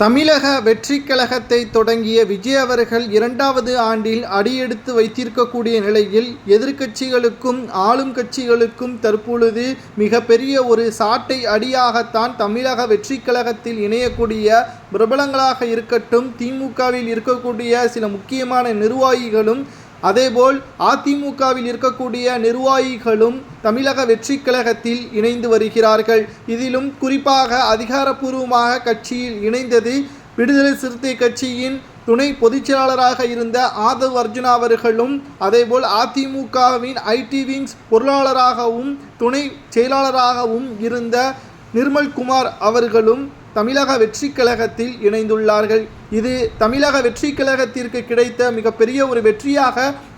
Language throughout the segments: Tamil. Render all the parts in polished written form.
தமிழக வெற்றிக் கழகத்தை தொடங்கிய விஜய் அவர்கள் 2வது ஆண்டில் அடியெடுத்து வைத்திருக்கக்கூடிய நிலையில் எதிர்க்கட்சிகளுக்கும் ஆளும் கட்சிகளுக்கும் தற்பொழுது மிகப்பெரிய ஒரு சாட்டை அடியாகத்தான் தமிழக வெற்றிக் கழகத்தில் இணையக்கூடிய பிரபலங்களாக இருக்கட்டும், திமுகவில் இருக்கக்கூடிய சில முக்கியமான நிர்வாகிகளும், அதேபோல் அதிமுகவில் இருக்கக்கூடிய நிர்வாகிகளும் தமிழக வெற்றிக் கழகத்தில் இணைந்து வருகிறார்கள். இதிலும் குறிப்பாக அதிகாரப்பூர்வமாக கட்சியில் இணைந்தது விடுதலை சிறுத்தை கட்சியின் துணை பொதுச்செயலாளராக இருந்த ஆதவ் அர்ஜுனா அவர்களும், அதேபோல் அதிமுகவின் ஐடி விங்ஸ் பொருளாளராகவும் துணை செயலாளராகவும் இருந்த நிர்மல்குமார் அவர்களும் தமிழக வெற்றிக் கழகத்தில் இணைந்துள்ளார்கள். இது தமிழக வெற்றிக் கழகத்திற்கு கிடைத்த மிகப்பெரிய ஒரு வெற்றியாக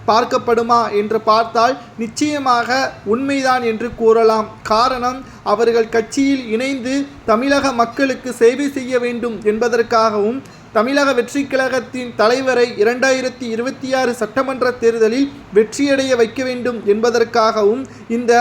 பார்க்கப்படுமா என்று பார்த்தால் நிச்சயமாக உண்மைதான் என்று கூறலாம். காரணம், அவர்கள் கட்சியில் இணைந்து தமிழக மக்களுக்கு சேவை செய்ய வேண்டும் என்பதற்காகவும், தமிழக வெற்றிக் கழகத்தின் தலைவரை 2026 சட்டமன்ற தேர்தலில் வெற்றியடைய வைக்க வேண்டும் என்பதற்காகவும் இந்த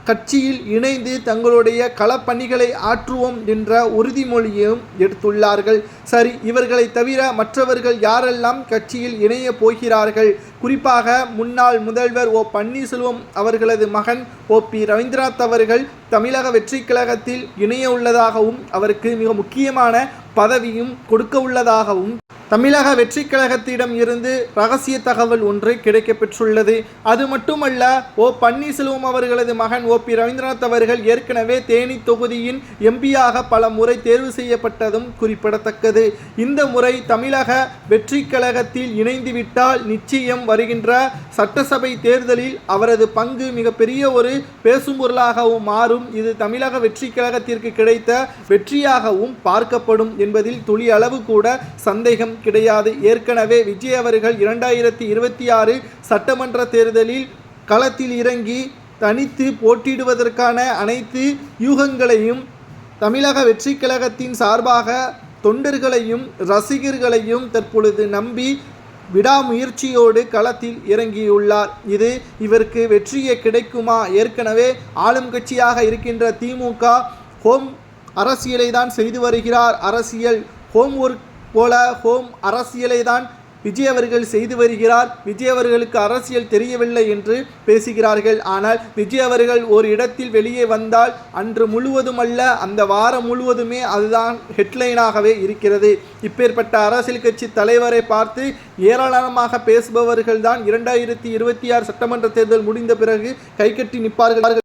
கட்சியில் இணைந்து தங்களுடைய களப்பணிகளை ஆற்றுவோம் என்ற உறுதிமொழியையும் எடுத்துள்ளார்கள். சரி, இவர்களை தவிர மற்றவர்கள் யாரெல்லாம் கட்சியில் இணைய போகிறார்கள்? குறிப்பாக முன்னாள் முதல்வர் ஓ பன்னீர்செல்வம் அவர்களது மகன் ஓ.பி. ரவீந்திரநாத் அவர்கள் தமிழக வெற்றிக் கழகத்தில் இணைய உள்ளதாகவும், அவருக்கு மிக முக்கியமான பதவியும் கொடுக்க உள்ளதாகவும் தமிழக வெற்றிக் கழகத்திடம் இருந்து ரகசிய தகவல் ஒன்று கிடைக்கப்பெற்றுள்ளது. அது மட்டுமல்ல, ஓ பன்னீர்செல்வம் அவர்களது மகன் ஓ.பி. ரவீந்திரநாத் அவர்கள் ஏற்கனவே தேனி தொகுதியின் எம்பியாக பல முறை தேர்வு செய்யப்பட்டதும் குறிப்பிடத்தக்கது. இந்த முறை தமிழக வெற்றிக் கழகத்தில் இணைந்துவிட்டால் நிச்சயம் வருகின்ற சட்டசபை தேர்தலில் அவரது பங்கு மிகப்பெரிய ஒரு பேசும் பொருளாகவும் மாறும். இது தமிழக வெற்றிக் கழகத்திற்கு கிடைத்த வெற்றியாகவும் பார்க்கப்படும் என்பதில் துளி அளவு கூட சந்தேகம் கிடையாது. ஏற்கனவே விஜய் அவர்கள் 2026 சட்டமன்ற தேர்தலில் களத்தில் இறங்கி தனித்து போட்டியிடுவதற்கான அனைத்து யூகங்களையும் தமிழக வெற்றிக் கழகத்தின் சார்பாக தொண்டர்களையும் ரசிகர்களையும் தற்பொழுது நம்பி விடாமுயற்சியோடு களத்தில் இறங்கியுள்ளார். இது இவருக்கு வெற்றியை கிடைக்குமா? ஏற்கனவே ஆளும் கட்சியாக இருக்கின்ற திமுக ஹோம் அரசியலை தான் செய்து வருகிறார். அரசியல் ஹோம் ஒர்க் போல ஹோம் அரசியலை தான் விஜய் அவர்கள் செய்து வருகிறார். விஜய் அவர்களுக்கு அரசியல் தெரியவில்லை என்று பேசுகிறார்கள். ஆனால் விஜய் அவர்கள் ஒரு இடத்தில் வெளியே வந்தால் அன்று முழுவதும் அல்ல, அந்த வாரம் முழுவதுமே அதுதான் ஹெட்லைனாகவே இருக்கிறது. இப்பேற்பட்ட அரசியல் கட்சி தலைவரை பார்த்து ஏராளமாக பேசுபவர்கள் தான் 2026 சட்டமன்ற தேர்தல் முடிந்த பிறகு கைகட்டி நிற்பார்கள்.